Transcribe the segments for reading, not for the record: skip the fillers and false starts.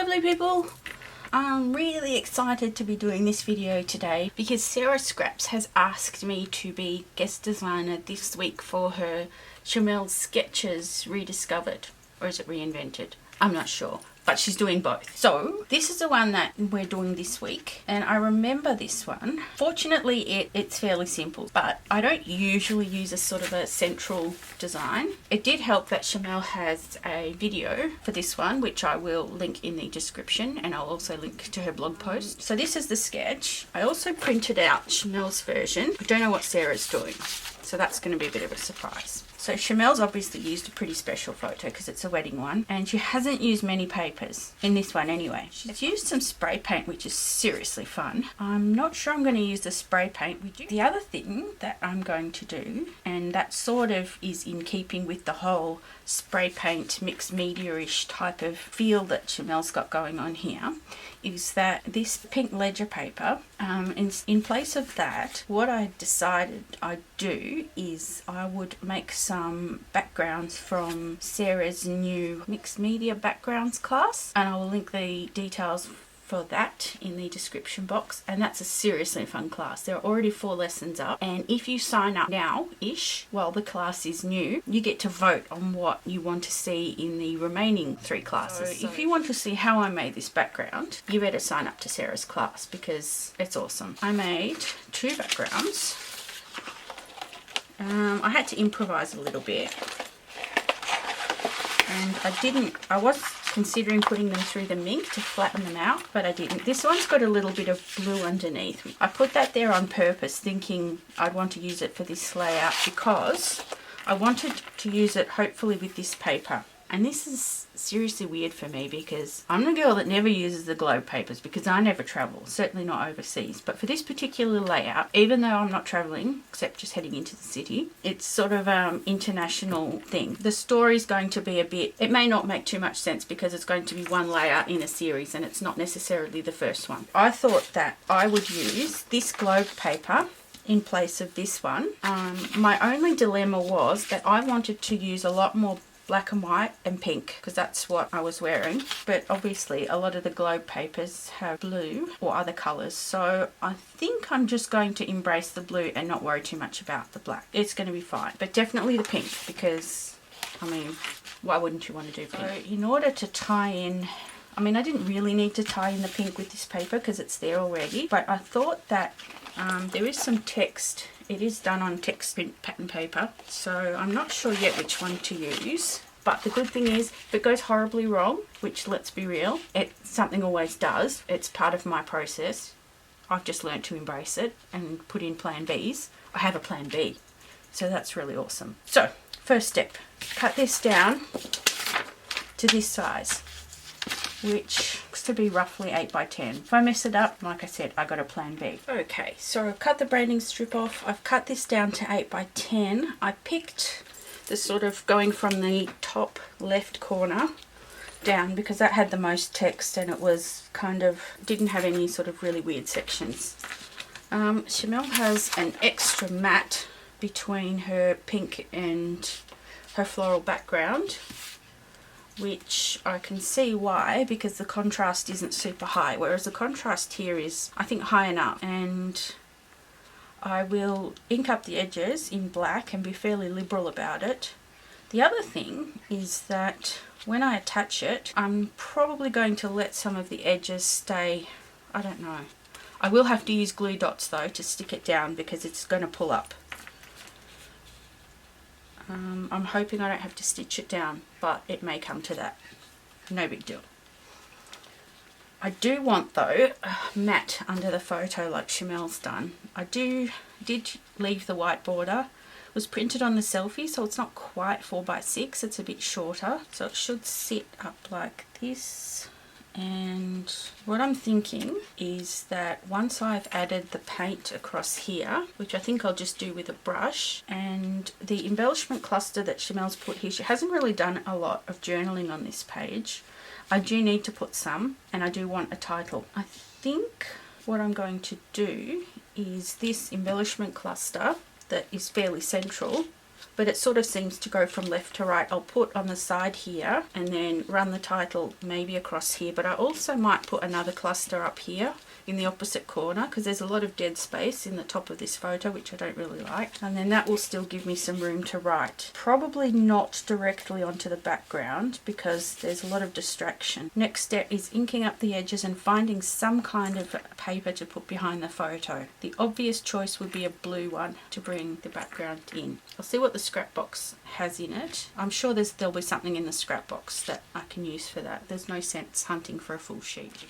lovely people. I'm really excited to be doing this video today because Sara Scraps has asked me to be guest designer this week for her Shimelle sketches rediscovered, or is it reinvented? I'm not sure, but she's doing both. So this is the one that we're doing this week, and I remember this one. Fortunately it's fairly simple, but I don't usually use a sort of a central design. It did help that Shimelle has a video for this one, which I will link in the description, and I'll also link to her blog post. So this is the sketch. I also printed out Shimelle's version. I don't know what Sara's doing, so that's going to be a bit of a surprise. So Shimelle's obviously used a pretty special photo because it's a wedding one, and she hasn't used many papers in this one anyway. She's used some spray paint, which is seriously fun. I'm not sure I'm going to use the spray paint with you. The other thing that I'm going to do, and that sort of is in keeping with the whole spray paint mixed media-ish type of feel that Shimelle's got going on here, is that this pink ledger paper, in place of that, what I decided I'd do is I would make some backgrounds from Sara's new mixed media backgrounds class, and I will link the details for that in the description box. And that's a seriously fun class. There are already 4 lessons up, and if you sign up now-ish while the class is new, you get to vote on what you want to see in the remaining 3 classes. So if you want to see how I made this background, you better sign up to Sara's class because it's awesome. I made 2 backgrounds. I had to improvise a little bit, and I was considering putting them through the mink to flatten them out, but I didn't. This one's got a little bit of blue underneath. I put that there on purpose, thinking I'd want to use it for this layout because I wanted to use it hopefully with this paper. And this is seriously weird for me because I'm the girl that never uses the globe papers because I never travel, certainly not overseas. But for this particular layout, even though I'm not traveling, except just heading into the city, it's sort of international thing. The story's going to be a bit, it may not make too much sense because it's going to be one layout in a series and it's not necessarily the first one. I thought that I would use this globe paper in place of this one. My only dilemma was that I wanted to use a lot more black and white and pink because that's what I was wearing, but obviously a lot of the globe papers have blue or other colours, so I think I'm just going to embrace the blue and not worry too much about the black. It's going to be fine, but definitely the pink because, I mean, why wouldn't you want to do pink? So in order to tie in, I mean, I didn't really need to tie in the pink with this paper because it's there already, but I thought that there is some text. It is done on text print pattern paper, so I'm not sure yet which one to use. But the good thing is, if it goes horribly wrong, which let's be real, something always does, it's part of my process. I've just learned to embrace it and put in plan Bs. I have a plan B, so that's really awesome. So, first step, cut this down to this size, which looks to be roughly 8 by 10. If I mess it up, like I said, I got a plan B. Okay, so I've cut the branding strip off. I've cut this down to 8 by 10. I picked the sort of going from the top left corner down because that had the most text and it was kind of, didn't have any sort of really weird sections. Shimelle has an extra matte between her pink and her floral background, which I can see why, because the contrast isn't super high, whereas the contrast here is, I think, high enough. And I will ink up the edges in black and be fairly liberal about it. The other thing is that when I attach it, I'm probably going to let some of the edges stay, I don't know. I will have to use glue dots though to stick it down because it's going to pull up. I'm hoping I don't have to stitch it down, but it may come to that. No big deal. I do want though matte under the photo like Shimelle's done. I did leave the white border. It was printed on the selfie, so it's not quite 4 by 6. It's a bit shorter, so it should sit up like this. And what I'm thinking is that once I've added the paint across here, which I think I'll just do with a brush, and the embellishment cluster that Shimelle's put here, she hasn't really done a lot of journaling on this page. I do need to put some, and I do want a title. I think what I'm going to do is this embellishment cluster that is fairly central, but it sort of seems to go from left to right. I'll put on the side here and then run the title maybe across here, but I also might put another cluster up here in the opposite corner because there's a lot of dead space in the top of this photo, which I don't really like, and then that will still give me some room to write. Probably not directly onto the background because there's a lot of distraction. Next step is inking up the edges and finding some kind of paper to put behind the photo. The obvious choice would be a blue one to bring the background in. I'll see what the scrap box has in it. I'm sure there'll be something in the scrap box that I can use for that. There's no sense hunting for a full sheet.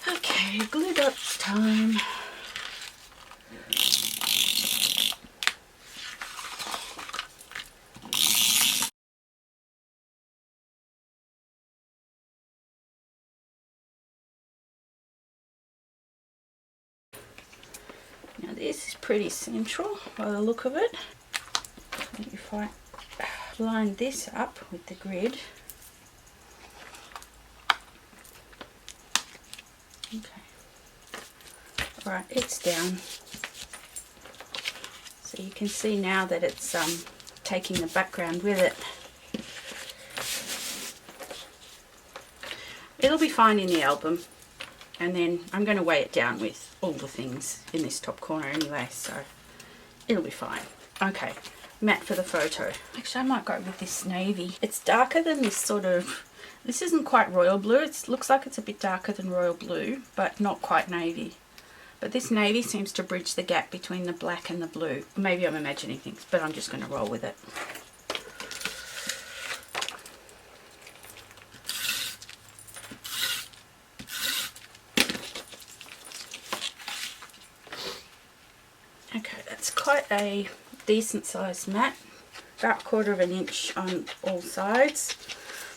Okay, glue dots time. Now this is pretty central by the look of it. If I line this up with the grid. Okay. Right, it's down. So you can see now that it's taking the background with it. It'll be fine in the album, and then I'm going to weigh it down with all the things in this top corner anyway, so it'll be fine. Okay, matte for the photo. Actually, I might go with this navy. It's darker than this sort of, this isn't quite royal blue. It looks like it's a bit darker than royal blue, but not quite navy. But this navy seems to bridge the gap between the black and the blue. Maybe I'm imagining things, but I'm just going to roll with it. Okay, that's quite a decent sized mat, about 1/4 of an inch on all sides,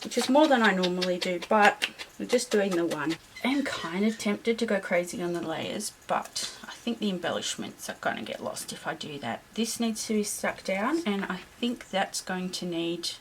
which is more than I normally do, but we're just doing the one. I'm kind of tempted to go crazy on the layers, but I think the embellishments are going to get lost if I do that. This needs to be stuck down, and I think that's going to need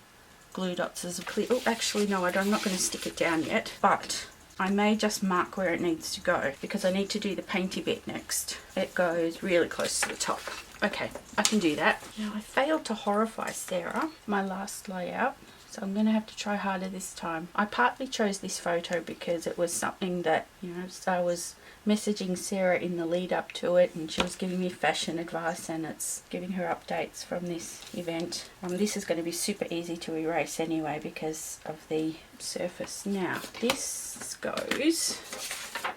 glue dots as a clear. Oh, actually no, I'm not going to stick it down yet, but I may just mark where it needs to go because I need to do the painty bit next. It goes really close to the top. Okay, I can do that. Now I failed to horrify Sarah, my last layout, so I'm going to have to try harder this time. I partly chose this photo because it was something that, you know, I was messaging Sarah in the lead up to it, and she was giving me fashion advice, and it's giving her updates from this event. This is going to be super easy to erase anyway because of the surface. Now this goes,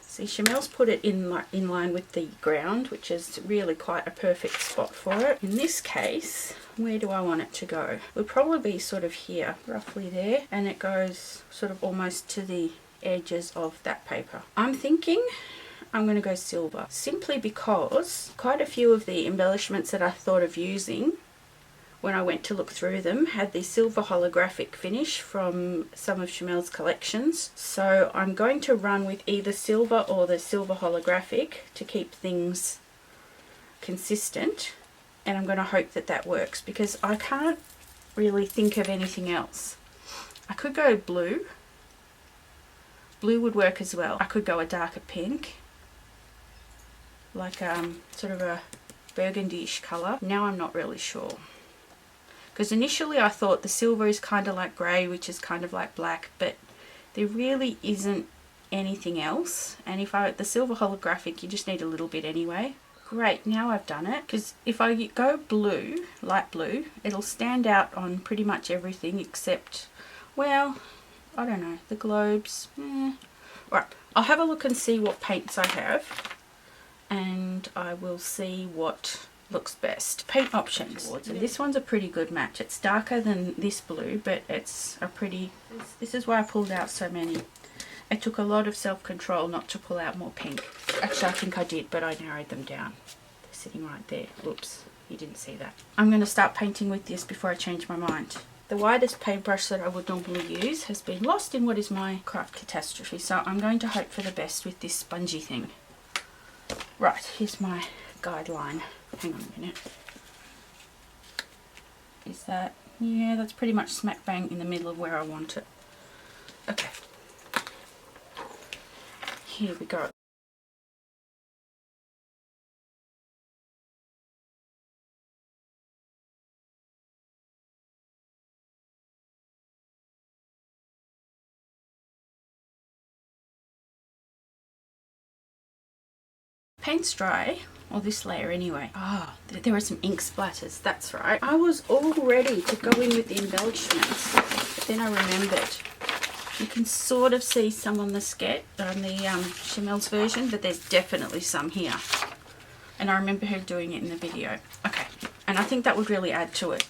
see, Shimelle's put it in line with the ground, which is really quite a perfect spot for it. In this case, where do I want it to go? It would probably be sort of here, roughly there, and it goes sort of almost to the edges of that paper. I'm thinking I'm going to go silver, simply because quite a few of the embellishments that I thought of using when I went to look through them had the silver holographic finish from some of Shimelle's collections. So I'm going to run with either silver or the silver holographic to keep things consistent, and I'm going to hope that that works because I can't really think of anything else. I could go blue. Blue would work as well. I could go a darker pink, like sort of a burgundy-ish colour. Now I'm not really sure. Because initially I thought the silver is kind of like grey, which is kind of like black, but there really isn't anything else. And if the silver holographic, you just need a little bit anyway. Great, now I've done it. Because if I go blue, light blue, it'll stand out on pretty much everything except, well, I don't know, the globes. Right, I'll have a look and see what paints I have, and I will see what looks best. Paint options. So this one's a pretty good match. It's darker than this blue, but it's a pretty, this is why I pulled out so many. It took a lot of self-control not to pull out more pink. Actually, I think I did, but I narrowed them down. They're sitting right there. Whoops, you didn't see that. I'm going to start painting with this before I change my mind. The widest paintbrush that I would normally use has been lost in what is my craft catastrophe, so I'm going to hope for the best with this spongy thing. Right, here's my guideline. Hang on a minute. Is that, yeah, that's pretty much smack bang in the middle of where I want it. Okay. Here we go. Paint's dry, or this layer anyway. Ah, there are some ink splatters, that's right. I was all ready to go in with the embellishments, but then I remembered. You can sort of see some on the sketch, on the Shimelle's version, but there's definitely some here. And I remember her doing it in the video. Okay, and I think that would really add to it.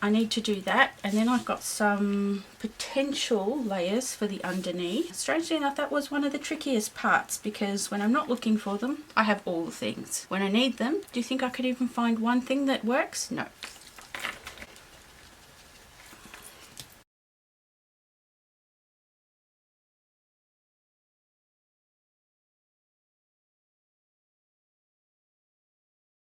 I need to do that, and then I've got some potential layers for the underneath. Strangely enough, that was one of the trickiest parts, because when I'm not looking for them, I have all the things. When I need them, do you think I could even find one thing that works? No.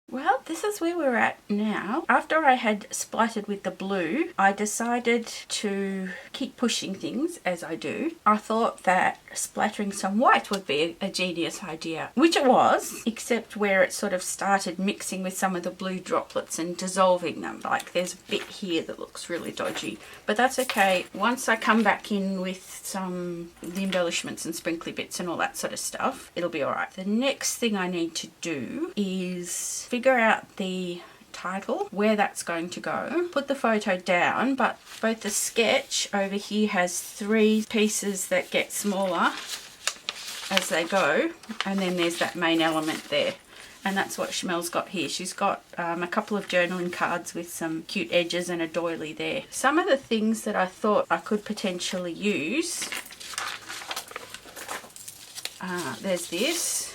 Well, this is where we're at now. After I had splattered with the blue, I decided to keep pushing things as I do. I thought that splattering some white would be a genius idea, which it was, except where it sort of started mixing with some of the blue droplets and dissolving them. Like there's a bit here that looks really dodgy, but that's okay. Once I come back in with the embellishments and sprinkly bits and all that sort of stuff, it'll be all right. The next thing I need to do is figure out the title, where that's going to go, put the photo down, but both the sketch over here has 3 pieces that get smaller as they go, and then there's that main element there. And that's what Shimelle's got here. She's got a couple of journaling cards with some cute edges and a doily there. Some of the things that I thought I could potentially use, there's this,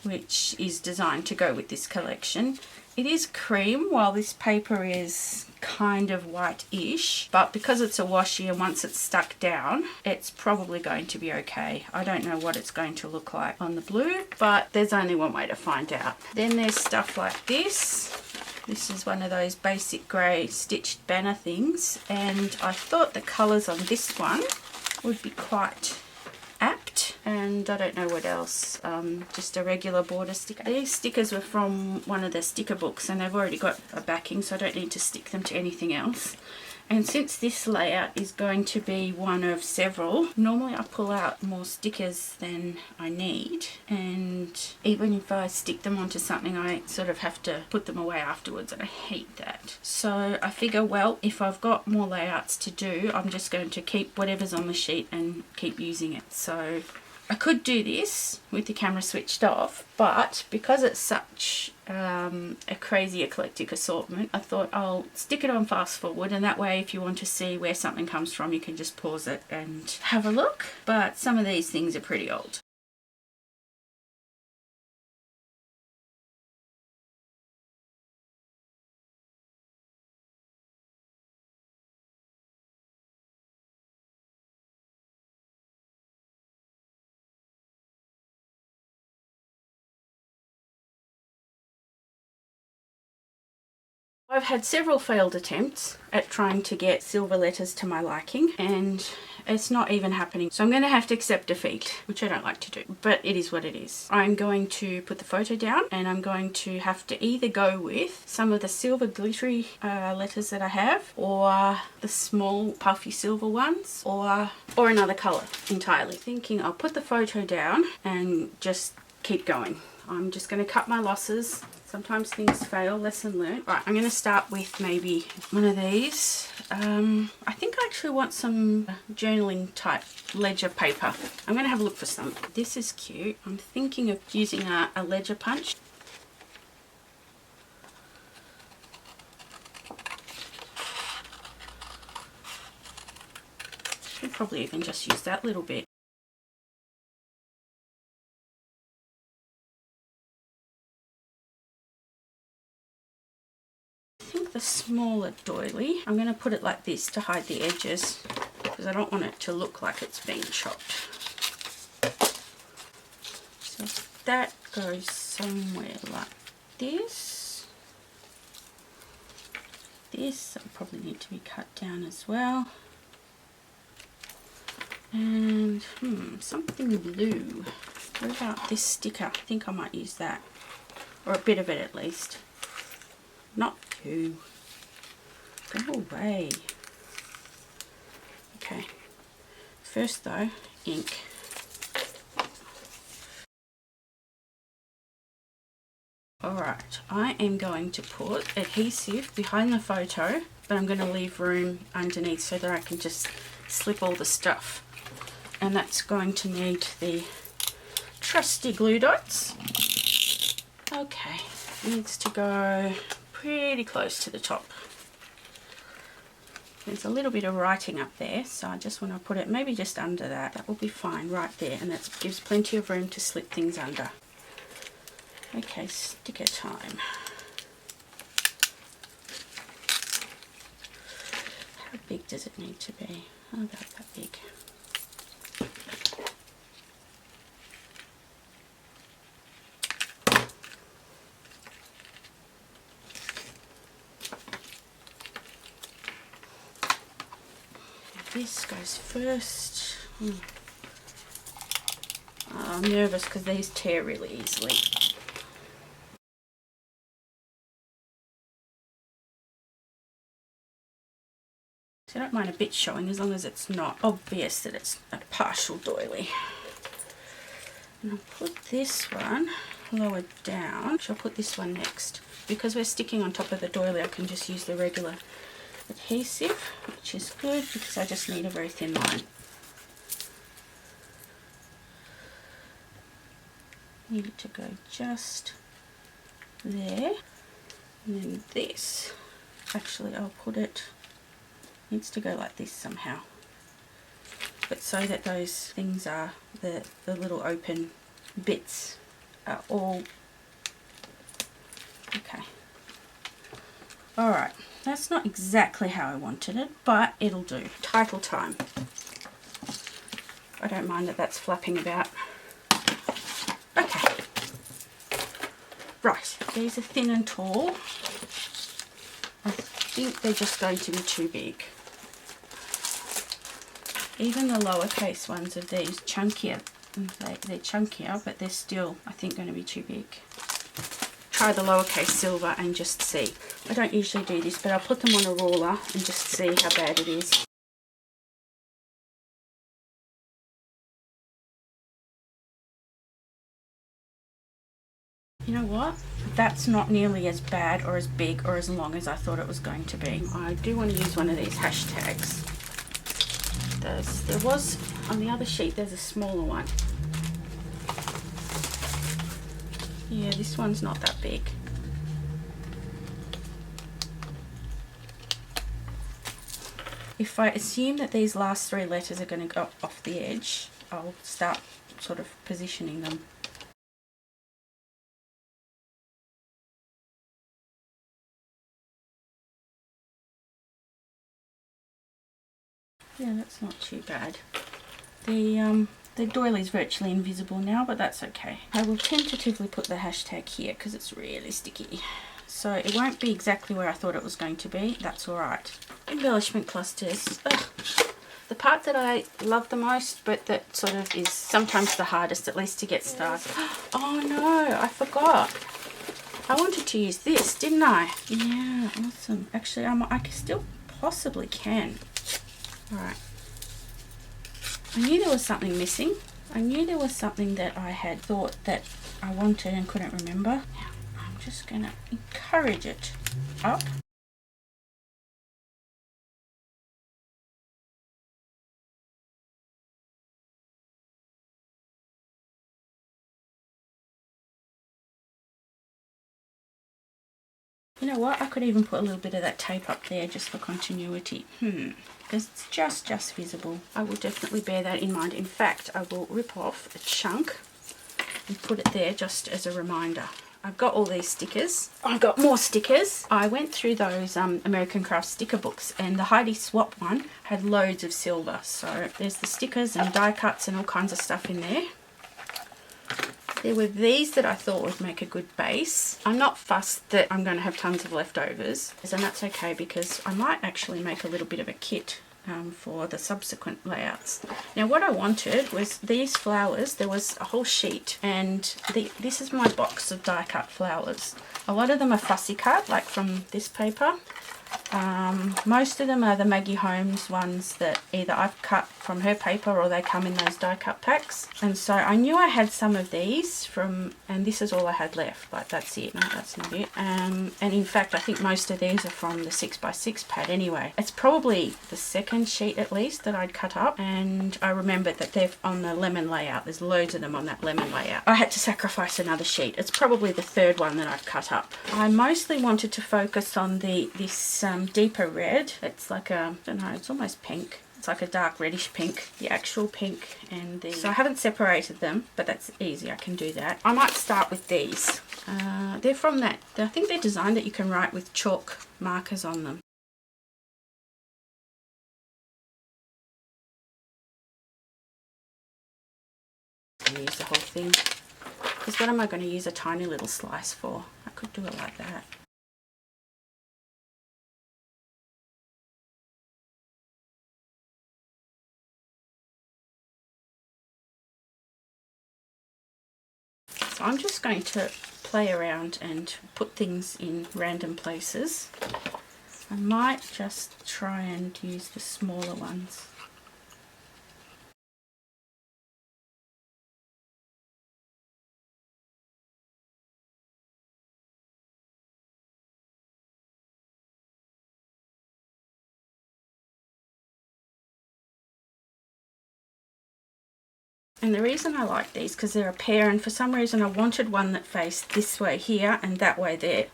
which is designed to go with this collection. It is cream, while this paper is kind of white-ish, but because it's a washi and once it's stuck down, it's probably going to be okay. I don't know what it's going to look like on the blue, but there's only one way to find out. Then there's stuff like this. This is one of those basic grey stitched banner things, and I thought the colours on this one would be quite apt, and I don't know what else, just a regular border sticker. These stickers were from one of the sticker books and they've already got a backing, so I don't need to stick them to anything else. And since this layout is going to be one of several, normally I pull out more stickers than I need, and even if I stick them onto something I sort of have to put them away afterwards, and I hate that. So I figure, well, if I've got more layouts to do, I'm just going to keep whatever's on the sheet and keep using it. So I could do this with the camera switched off, but because it's such a crazy eclectic assortment, I thought I'll stick it on fast forward, and that way if you want to see where something comes from, you can just pause it and have a look. But some of these things are pretty old. I've had several failed attempts at trying to get silver letters to my liking, and it's not even happening. So I'm going to have to accept defeat, which I don't like to do, but it is what it is. I'm going to put the photo down, and I'm going to have to either go with some of the silver glittery letters that I have, or the small puffy silver ones, or another colour entirely. Thinking I'll put the photo down and just keep going. I'm just going to cut my losses. Sometimes things fail, lesson learned. Right, I'm going to start with maybe one of these. I think I actually want some journaling type ledger paper. I'm going to have a look for some. This is cute. I'm thinking of using a ledger punch. Should probably even just use that little bit. The smaller doily, I'm going to put it like this to hide the edges, because I don't want it to look like it's been chopped. So that goes somewhere like this. this. That'll probably need to be cut down as well. And something blue. What about this sticker? I think I might use that, or a bit of it at least. Not you. Go away. Okay. First though, ink. Alright, I am going to put adhesive behind the photo, but I'm going to leave room underneath so that I can just slip all the stuff. And that's going to need the trusty glue dots. Okay, needs to go pretty close to the top. There's a little bit of writing up there, so I just want to put it maybe just under that. That will be fine right there, and that gives plenty of room to slip things under. Okay, sticker time. How big does it need to be? Oh, about that big. This goes first. Oh, I'm nervous because these tear really easily. So I don't mind a bit showing as long as it's not obvious that it's a partial doily. And I'll put this one lower down. I'll put this one next. Because we're sticking on top of the doily, I can just use the regular adhesive, which is good because I just need a very thin line. Need it to go just there. And then this, actually I'll put it, needs to go like this somehow, but so that those things are, the little open bits are all okay. Alright, that's not exactly how I wanted it, but it'll do. Title time. I don't mind that that's flapping about. Okay. Right, these are thin and tall. I think they're just going to be too big. Even the lowercase ones of these, chunkier, they're chunkier, but they're still, I think, going to be too big. Try the lowercase silver and just see. I don't usually do this, but I'll put them on a ruler and just see how bad it is. You know what? That's not nearly as bad or as big or as long as I thought it was going to be. I do want to use one of these hashtags. There was, on the other sheet, there's a smaller one. Yeah, this one's not that big. If I assume that these last three letters are going to go off the edge, I'll start sort of positioning them. Yeah, that's not too bad. The doily's virtually invisible now, but that's okay. I will tentatively put the hashtag here because it's really sticky. So it won't be exactly where I thought it was going to be. That's alright. Embellishment clusters. Ugh. The part that I love the most, but that sort of is sometimes the hardest, at least to get started. Oh no, I forgot. I wanted to use this, didn't I? Yeah, awesome. Actually, I still possibly can. Alright. I knew there was something missing. I knew there was something that I had thought that I wanted and couldn't remember. Now, I'm just going to encourage it up. You know what? I could even put a little bit of that tape up there just for continuity. Because it's just visible. I will definitely bear that in mind. In fact, I will rip off a chunk and put it there just as a reminder. I've got all these stickers. I've got more stickers. I went through those American Craft sticker books, and the Heidi Swap one had loads of silver. So there's the stickers and die cuts and all kinds of stuff in there. There were these that I thought would make a good base. I'm not fussed that I'm going to have tons of leftovers, and that's okay because I might actually make a little bit of a kit for the subsequent layouts. Now what I wanted was these flowers. There was a whole sheet, and this is my box of die cut flowers. A lot of them are fussy cut, like from this paper. Most of them are the Maggie Holmes ones that either I've cut from her paper or they come in those die cut packs. And so I knew I had some of these from, and this is all I had left, like that's it. No, that's not it. And in fact I think most of these are from the 6x6 pad anyway. It's probably the second sheet at least that I'd cut up, and I remembered that they're on the lemon layout. There's loads of them on that lemon layout. I had to sacrifice another sheet. It's probably the third one that I've cut up. I mostly wanted to focus on this deeper red. It's like a, I don't know, it's almost pink. It's like a dark reddish pink, the actual pink, and the, so I haven't separated them, but that's easy, I can do that. I might start with these. They're from that, I think they're designed that you can write with chalk markers on them. I'm gonna use the whole thing, because what am I going to use a tiny little slice for? I could do it like that. So I'm just going to play around and put things in random places. I might just try and use the smaller ones. And the reason I like these, because they're a pair, and for some reason I wanted one that faced this way here and that way there.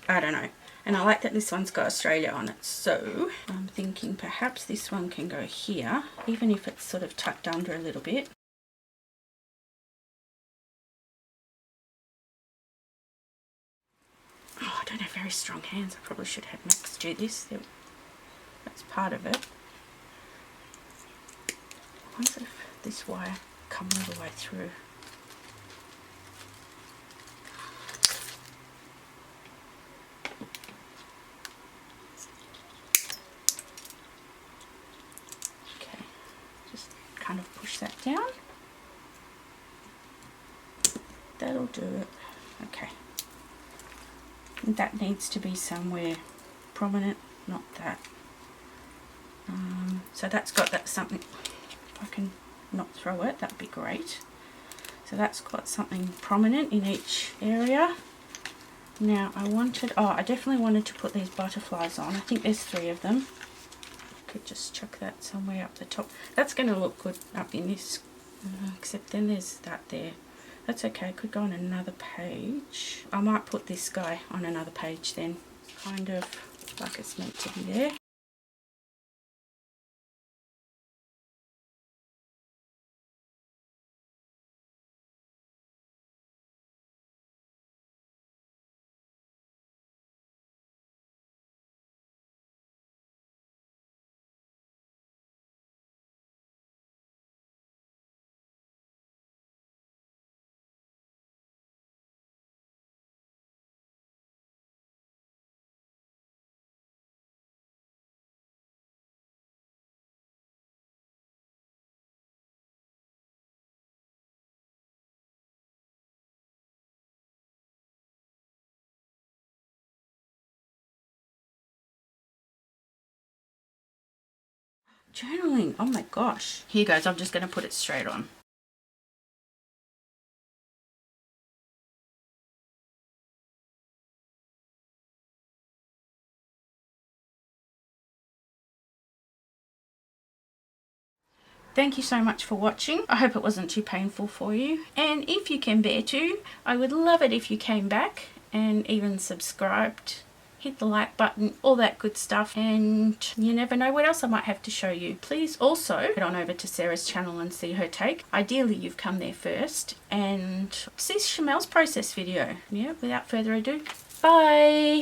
I don't know. And I like that this one's got Australia on it. So I'm thinking perhaps this one can go here, even if it's sort of tucked under a little bit. Oh, I don't have very strong hands. I probably should have Max do this. That's part of it. I wonder if this wire come all the way through. Okay, just kind of push that down. That'll do it. Okay. And that needs to be somewhere prominent, not that. So that's got that something. If I can not throw it, that'd be great. So that's got something prominent in each area. Now I wanted, oh, I definitely wanted to put these butterflies on. I think there's 3 of them. Could just chuck that somewhere up the top. That's going to look good up in this, except then there's that there. That's okay, it could go on another page. I might put this guy on another page then, kind of like it's meant to be there. Journaling, oh my gosh. Here goes, I'm just going to put it straight on. Thank you so much for watching. I hope it wasn't too painful for you. And if you can bear to, I would love it if you came back and even subscribed. Hit the like button, all that good stuff, and you never know what else I might have to show you. Please also head on over to Sarah's channel and see her take. Ideally you've come there first, and see Shimelle's process video. Yeah, without further ado, bye!